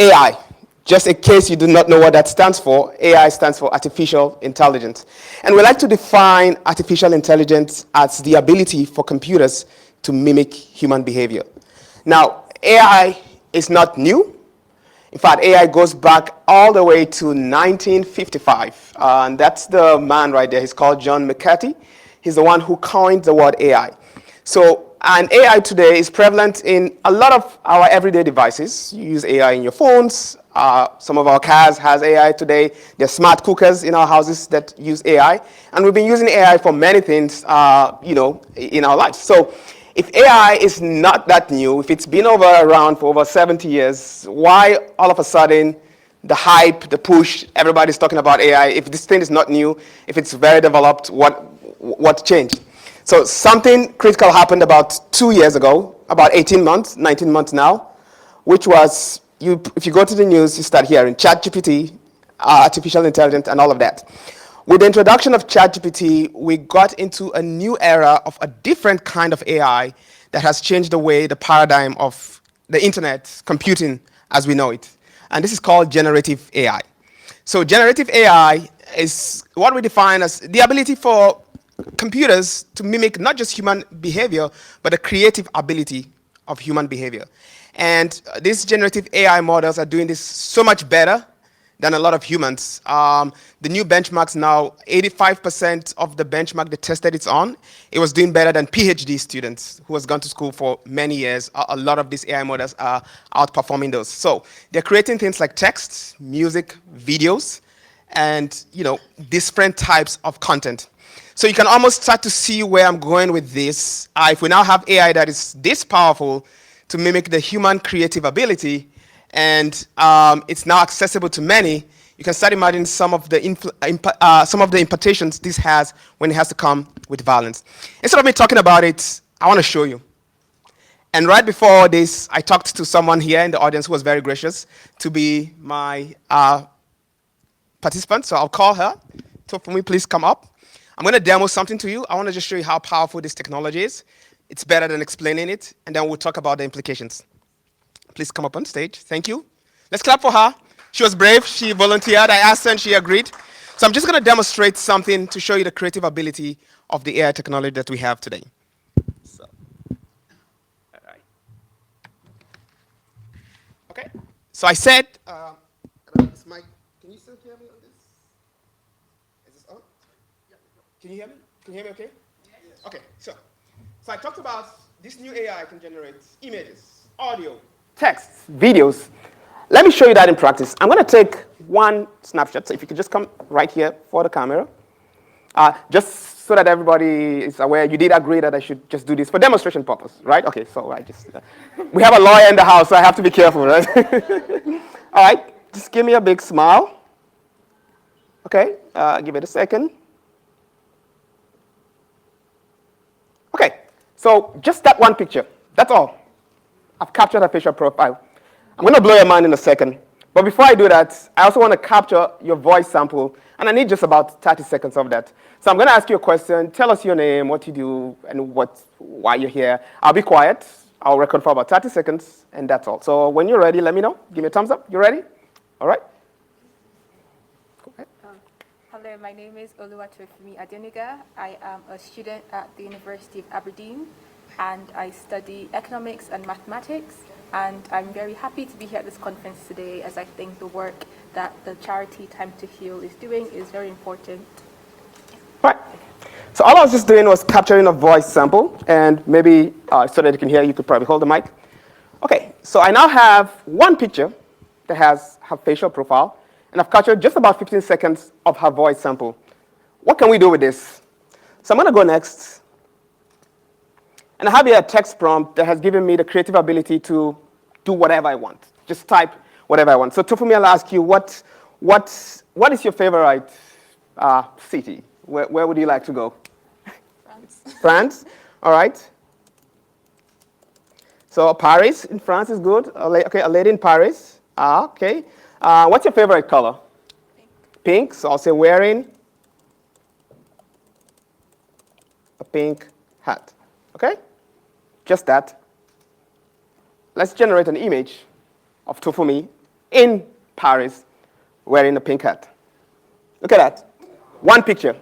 AI. Just in case you do not know what that stands for, AI stands for artificial intelligence. And we like to define artificial intelligence as the ability for computers to mimic human behavior. Now, AI is not new. In fact, AI goes back all the way to 1955. And that's the man right there. He's called John McCarthy. He's the one who coined the word AI. So, and AI today is prevalent in a lot of our everyday devices. You use AI in your phones. Some of our cars has AI today. There's smart cookers in our houses that use AI. And we've been using AI for many things, in our lives. So if AI is not that new, if it's been around for over 70 years, why all of a sudden the hype, the push, everybody's talking about AI? If this thing is not new, if it's very developed, what changed? So something critical happened about 2 years ago, about 18 months, 19 months now, which was, if you go to the news, you start hearing ChatGPT, artificial intelligence, and all of that. With the introduction of ChatGPT, we got into a new era of a different kind of AI that has changed the way, the paradigm of the internet, computing as we know it. And this is called generative AI. So generative AI is what we define as the ability for computers to mimic not just human behavior, but the creative ability of human behavior. And these generative AI models are doing this so much better than a lot of humans. The new benchmarks now, 85% of the benchmark they tested it on, it was doing better than PhD students who has gone to school for many years. A lot of these AI models are outperforming those. So they're creating things like text, music, videos, and different types of content. So you can almost start to see where I'm going with this. If we now have AI that is this powerful to mimic the human creative ability, and it's now accessible to many, you can start imagining some of the implications this has when it has to come with violence. Instead of me talking about it, I want to show you. And right before this, I talked to someone here in the audience who was very gracious to be my participant. So I'll call her. So for me, please come up. I'm going to demo something to you. I want to just show you how powerful this technology is. It's better than explaining it, and then we'll talk about the implications. Please come up on stage. Thank you. Let's clap for her. She was brave. She volunteered. I asked her, and she agreed. So I'm just going to demonstrate something to show you the creative ability of the AI technology that we have today. So, all right. Okay. So I said, this mic, can you still hear me on this? Is this on? Can you hear me? Can you hear me okay? Yes. Okay, so I talked about this new AI can generate images, audio, texts, videos. Let me show you that in practice. I'm going to take one snapshot. So if you could just come right here for the camera. Just so that everybody is aware, you did agree that I should just do this for demonstration purpose, right? Okay, so I just, we have a lawyer in the house, so I have to be careful, right? All right, just give me a big smile. Okay, give it a second. Okay, so just that one picture, that's all. I've captured a facial profile. I'm going to blow your mind in a second. But before I do that, I also want to capture your voice sample, and I need just about 30 seconds of that. So I'm going to ask you a question. Tell us your name, what you do, and why you're here. I'll be quiet. I'll record for about 30 seconds, and that's all. So when you're ready, let me know. Give me a thumbs up. You ready? All right. Go ahead. Hello, my name is Oluwatofumi Adeniga. I am a student at the University of Aberdeen, and I study economics and mathematics. And I'm very happy to be here at this conference today, as I think the work that the charity Time to Heal is doing is very important. Right. So all I was just doing was capturing a voice sample, and maybe so that you can hear, you could probably hold the mic. Okay, so I now have one picture that has her facial profile, and I've captured just about 15 seconds of her voice sample. What can we do with this? So I'm going to go next. And I have here a text prompt that has given me the creative ability to do whatever I want. Just type whatever I want. So Tofumi, I'll ask you, what is your favorite city? Where would you like to go? France. France? All right. So Paris in France is good. Okay, a lady in Paris. Okay. What's your favorite color? Pink. Pink. So I'll say wearing a pink hat. Okay? Just that. Let's generate an image of Tofumi in Paris wearing a pink hat. Look at that. One picture.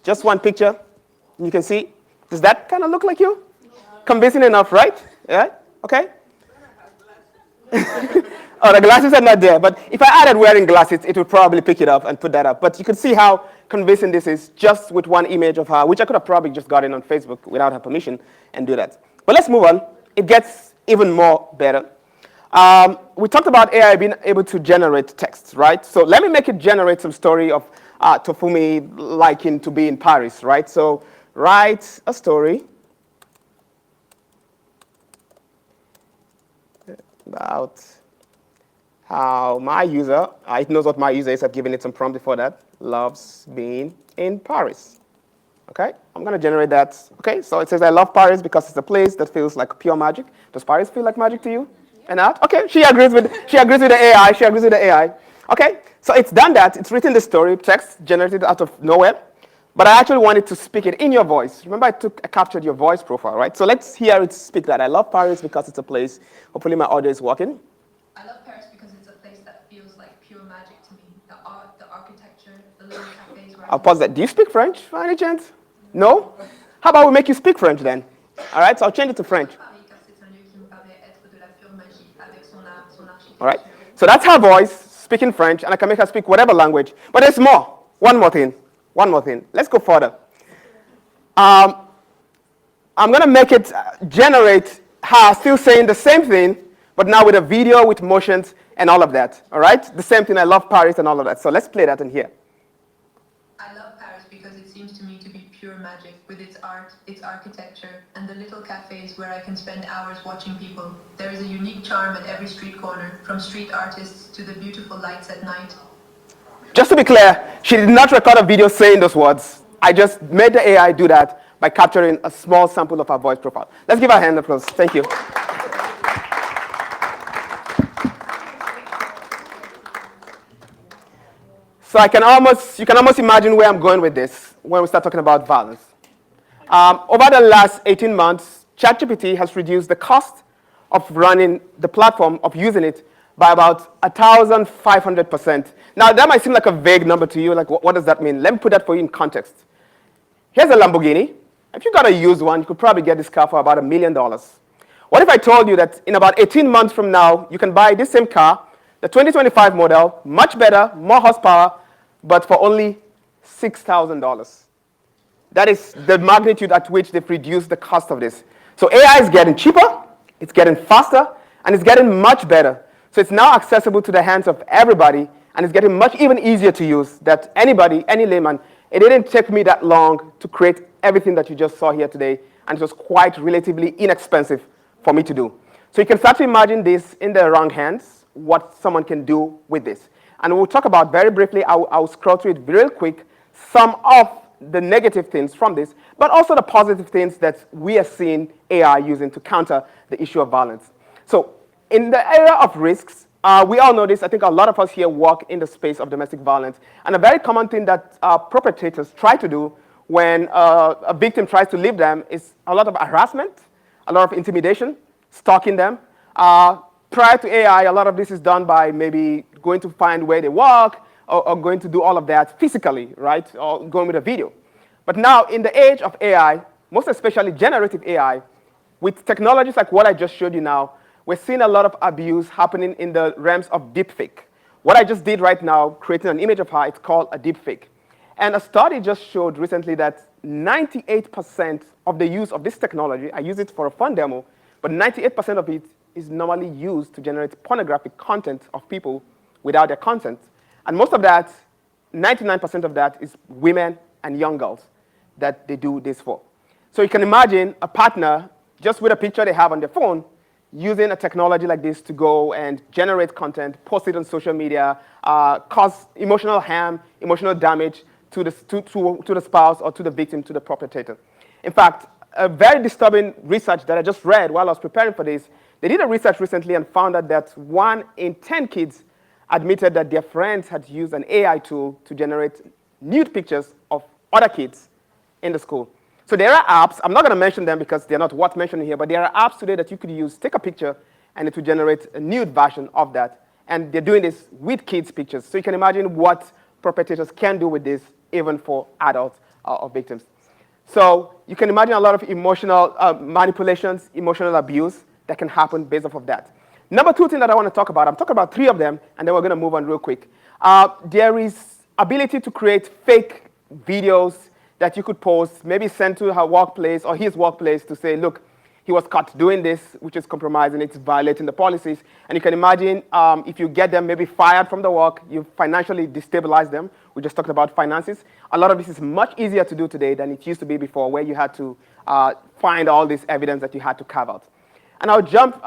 Just one picture. You can see. Does that kind of look like you? Convincing enough, right? Yeah? Okay? Oh, the glasses are not there. But if I added wearing glasses, it would probably pick it up and put that up. But you can see how convincing this is just with one image of her, which I could have probably just gotten on Facebook without her permission and do that. But let's move on. It gets even more better. We talked about AI being able to generate text, right? So let me make it generate some story of Tofumi liking to be in Paris, right? So write a story about how my user, it knows what my user is, I've given it some prompt before that, loves being in Paris. Okay, I'm going to generate that. Okay, so it says I love Paris because it's a place that feels like pure magic. Does Paris feel like magic to you? And that? Okay, she agrees with the AI. She agrees with the AI. Okay, so it's done that. It's written the story, text generated out of nowhere. But I actually wanted to speak it in your voice. Remember, I captured your voice profile, right? So let's hear it speak that. I love Paris because it's a place. Hopefully my audio is working. I love Paris because it's a place that feels like pure magic to me. The art, the architecture, the little cafes where I'll pause that. Do you speak French by any chance? No? How about we make you speak French then? All right, so I'll change it to French. All right, so that's her voice, speaking French, and I can make her speak whatever language. But there's more. One more thing. Let's go further. I'm going to make it generate her still saying the same thing, but now with a video, with motions, and all of that. All right? The same thing, I love Paris and all of that. So let's play that in here. I love Paris because it seems to me to be pure magic with its art, its architecture, and the little cafes where I can spend hours watching people. There is a unique charm at every street corner, from street artists to the beautiful lights at night. Just to be clear, she did not record a video saying those words. I just made the AI do that by capturing a small sample of her voice profile. Let's give her a hand applause. Thank you. So you can almost imagine where I'm going with this when we start talking about violence. Over the last 18 months, ChatGPT has reduced the cost of running the platform, of using it, by about 1,500%. Now, that might seem like a vague number to you. Like, what does that mean? Let me put that for you in context. Here's a Lamborghini. If you got a used one, you could probably get this car for about $1 million. What if I told you that in about 18 months from now, you can buy this same car, the 2025 model, much better, more horsepower, but for only $6,000? That is the magnitude at which they've reduced the cost of this. So AI is getting cheaper, it's getting faster, and it's getting much better. So it's now accessible to the hands of everybody, and it's getting much even easier to use that anybody, any layman, it didn't take me that long to create everything that you just saw here today, and it was quite relatively inexpensive for me to do. So you can start to imagine this in the wrong hands, what someone can do with this. And we'll talk about very briefly, I'll scroll through it real quick, some of the negative things from this, but also the positive things that we are seeing AI using to counter the issue of violence. So in the area of risks, we all know this. I think a lot of us here work in the space of domestic violence. And a very common thing that perpetrators try to do when a victim tries to leave them is a lot of harassment, a lot of intimidation, stalking them. Prior to AI, a lot of this is done by maybe going to find where they work or going to do all of that physically, right, or going with a video. But now, in the age of AI, most especially generative AI, with technologies like what I just showed you now, we're seeing a lot of abuse happening in the realms of deepfake. What I just did right now, creating an image of her, it's called a deepfake. And a study just showed recently that 98% of the use of this technology, I use it for a fun demo, but 98% of it is normally used to generate pornographic content of people without their consent. And most of that, 99% of that is women and young girls that they do this for. So you can imagine a partner, just with a picture they have on their phone, using a technology like this to go and generate content, post it on social media, cause emotional harm, emotional damage to the spouse or to the victim, to the perpetrator. In fact, a very disturbing research that I just read while I was preparing for this, they did a research recently and found out that 1 in 10 kids admitted that their friends had used an AI tool to generate nude pictures of other kids in the school. So there are apps, I'm not going to mention them because they're not worth mentioning here, but there are apps today that you could use, take a picture, and it will generate a nude version of that. And they're doing this with kids' pictures. So you can imagine what perpetrators can do with this, even for adults or victims. So you can imagine a lot of emotional manipulations, emotional abuse that can happen based off of that. Number two thing that I want to talk about, I'm talking about three of them, and then we're going to move on real quick. There is ability to create fake videos that you could post, maybe send to her workplace or his workplace to say, look, he was caught doing this, which is compromising, it's violating the policies. And you can imagine if you get them maybe fired from the work, you financially destabilize them. We just talked about finances. A lot of this is much easier to do today than it used to be before, where you had to find all this evidence that you had to carve out. And I'll jump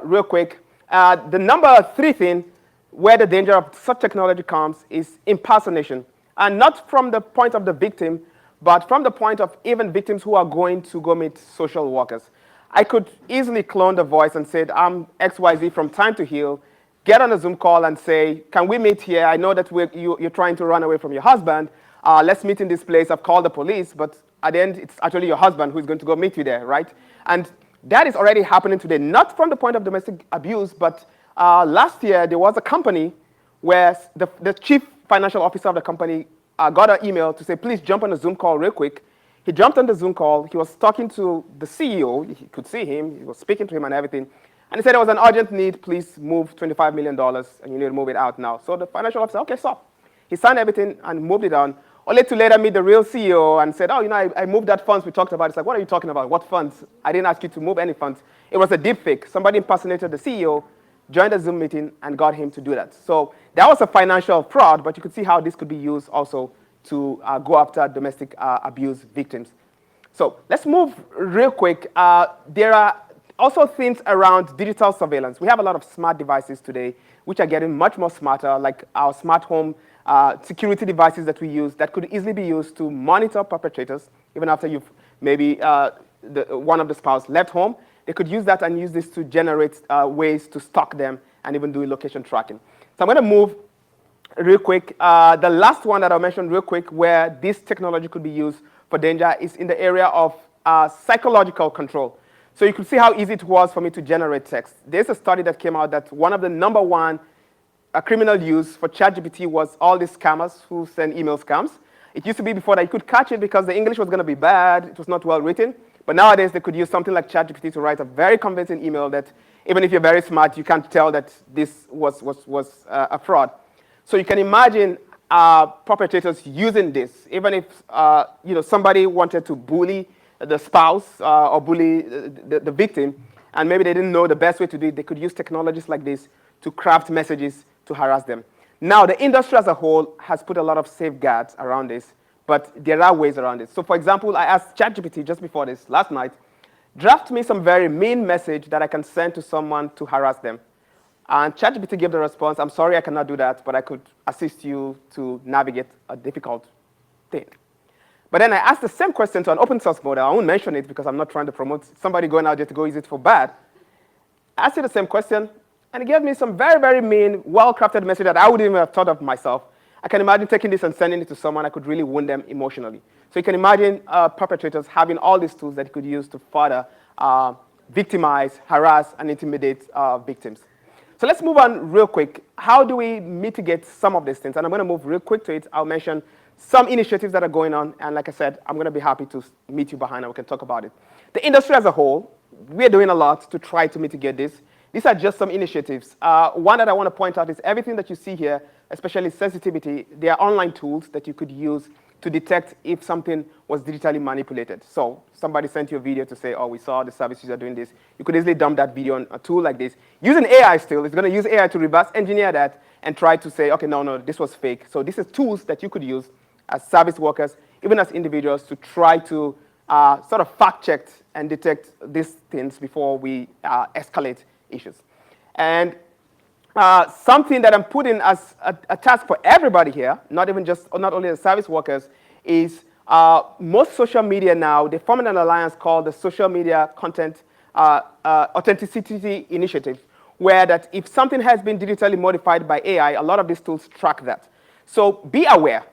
real quick. The number three thing where the danger of such technology comes is impersonation. And not from the point of the victim, but from the point of even victims who are going to go meet social workers. I could easily clone the voice and say, I'm XYZ from Time to Heal, get on a Zoom call and say, can we meet here? I know that you're trying to run away from your husband. Let's meet in this place. I've called the police, but at the end, it's actually your husband who's going to go meet you there, right? And that is already happening today, not from the point of domestic abuse, but last year, there was a company where the chief financial officer of the company got an email to say, please jump on a Zoom call real quick. He jumped on the Zoom call. He was talking to the CEO. He could see him. He was speaking to him and everything. And he said there was an urgent need. Please move $25 million, and you need to move it out now. So the financial officer, okay, so he signed everything and moved it on. Only to later meet the real CEO and said, oh, I moved that funds we talked about. It's like, what are you talking about? What funds? I didn't ask you to move any funds. It was a deep fake. Somebody impersonated the CEO, joined the Zoom meeting, and got him to do that. So that was a financial fraud, but you could see how this could be used also to go after domestic abuse victims. So let's move real quick. There are also things around digital surveillance. We have a lot of smart devices today, which are getting much more smarter, like our smart home security devices that we use that could easily be used to monitor perpetrators, even after you've maybe one of the spouse left home. They could use that and use this to generate ways to stalk them and even do location tracking. So I'm going to move real quick. The last one that I'll mention real quick where this technology could be used for danger is in the area of psychological control. So you could see how easy it was for me to generate text. There's a study that came out that one of the number one criminal use for ChatGPT was all these scammers who send email scams. It used to be before that you could catch it because the English was going to be bad, it was not well written. But nowadays they could use something like ChatGPT to write a very convincing email that even if you're very smart, you can't tell that this was a fraud. So you can imagine perpetrators using this, even if somebody wanted to bully the spouse or bully the victim, and maybe they didn't know the best way to do it, they could use technologies like this to craft messages to harass them. Now, the industry as a whole has put a lot of safeguards around this, but there are ways around it. So, for example, I asked ChatGPT just before this, last night, draft me some very mean message that I can send to someone to harass them. And ChatGPT gave the response, I'm sorry I cannot do that, but I could assist you to navigate a difficult thing. But then I asked the same question to an open source model. I won't mention it because I'm not trying to promote somebody going out there to go use it for bad. I asked it the same question, and it gave me some very, very mean, well-crafted message that I wouldn't even have thought of myself. I can imagine taking this and sending it to someone. I could really wound them emotionally. So you can imagine perpetrators having all these tools that you could use to further victimize, harass, and intimidate victims. So let's move on real quick. How do we mitigate some of these things? And I'm going to move real quick to it. I'll mention some initiatives that are going on. And like I said, I'm going to be happy to meet you behind and we can talk about it. The industry as a whole, we're doing a lot to try to mitigate this. These are just some initiatives. One that I want to point out is everything that you see here, especially sensitivity, they are online tools that you could use to detect if something was digitally manipulated. So somebody sent you a video to say, oh, we saw the services are doing this. You could easily dump that video on a tool like this. Using AI still, it's going to use AI to reverse engineer that and try to say, okay, no, this was fake. So this is tools that you could use as service workers, even as individuals, to try to sort of fact check and detect these things before we escalate issues. And something that I'm putting as a task for everybody here, not only the service workers, is most social media now, they formed an alliance called the Social Media Content Authenticity Initiative, where that if something has been digitally modified by AI, a lot of these tools track that. So be aware.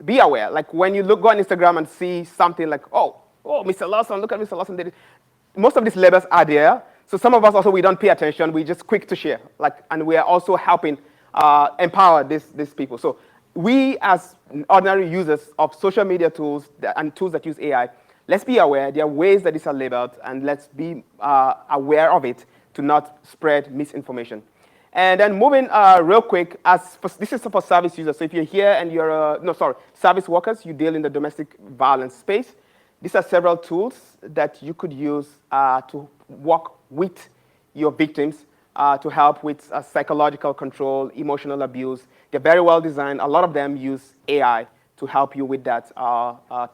Be aware. Like when you go on Instagram and see something like, oh, Mr. Lawson, look at Mr. Lawson did it. Most of these labels are there. So some of us also, we don't pay attention. We're just quick to share. And we are also helping empower these people. So we as ordinary users of social media tools and tools that use AI, let's be aware. There are ways that these are labeled, and let's be aware of it to not spread misinformation. And then moving real quick, this is for service users. So if you're here and you're, service workers, you deal in the domestic violence space. These are several tools that you could use to work with your victims to help with psychological control, emotional abuse. They're very well designed. A lot of them use AI to help you with that,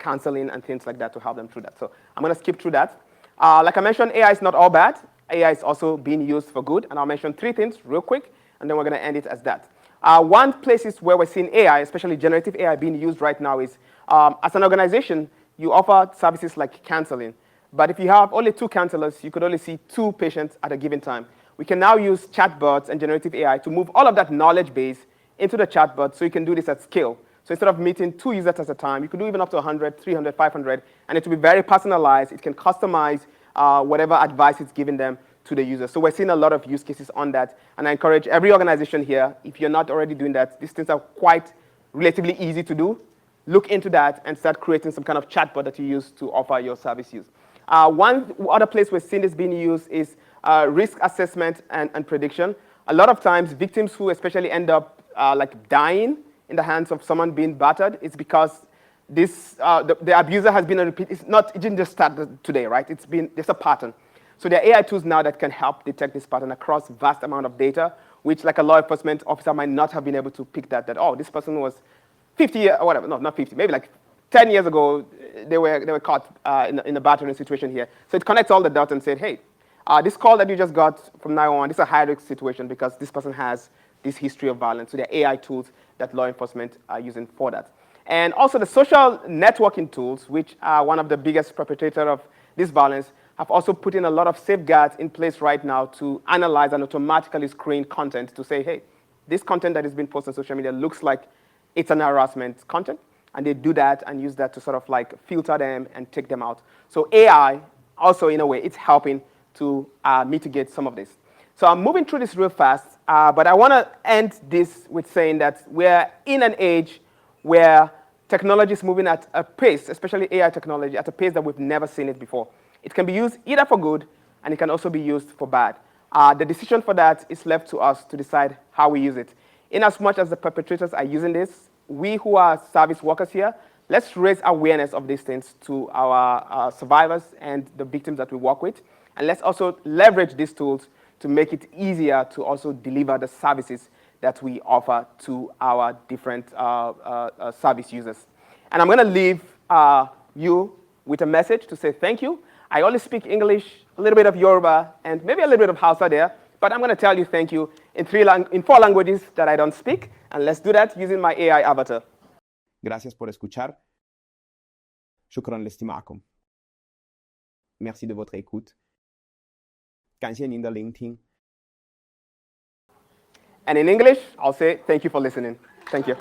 counseling and things like that to help them through that. So I'm going to skip through that. Like I mentioned, AI is not all bad. AI is also being used for good. And I'll mention 3 things real quick, and then we're going to end it as that. One places where we're seeing AI, especially generative AI, being used right now is, as an organization, you offer services like counseling. But if you have only 2 counselors, you could only see 2 patients at a given time. We can now use chatbots and generative AI to move all of that knowledge base into the chatbot so you can do this at scale. So instead of meeting 2 users at a time, you could do even up to 100, 300, 500, and it will be very personalized. It can customize whatever advice it's giving them to the user. So we're seeing a lot of use cases on that, and I encourage every organization here, if you're not already doing that, these things are quite relatively easy to do. Look into that and start creating some kind of chatbot that you use to offer your service use. One other place we're seeing this being used is risk assessment and prediction. A lot of times, victims who especially end up dying in the hands of someone being battered, it's because the abuser has been a repeat. It didn't just start today, right? There's a pattern. So there are AI tools now that can help detect this pattern across vast amount of data, which like a law enforcement officer might not have been able to pick that oh, this person was 50 years, or whatever, no, not 50, maybe like 10 years ago, they were caught in a battering situation here. So it connects all the dots and said, hey, this call that you just got from now on, this is a high-risk situation because this person has this history of violence. So there are AI tools that law enforcement are using for that. And also the social networking tools, which are one of the biggest perpetrators of this violence, have also put in a lot of safeguards in place right now to analyze and automatically screen content to say, hey, this content that is being posted on social media looks like it's an harassment content. And they do that and use that to sort of like filter them and take them out. So AI, also in a way, it's helping to mitigate some of this. So I'm moving through this real fast, but I want to end this with saying that we're in an age where technology is moving at a pace, especially AI technology, at a pace that we've never seen it before. It can be used either for good, and it can also be used for bad. The decision for that is left to us to decide how we use it. In as much as the perpetrators are using this, we who are service workers here, let's raise awareness of these things to our survivors and the victims that we work with. And let's also leverage these tools to make it easier to also deliver the services that we offer to our different service users. And I'm going to leave you with a message to say thank you. I only speak English, a little bit of Yoruba, and maybe a little bit of Hausa there, but I'm going to tell you thank you in 4 languages that I don't speak, and let's do that using my AI avatar. Gracias por escuchar. Shukran lestimakum. Merci de votre écoute. 感谢您的聆听. And in English, I'll say thank you for listening. Thank you.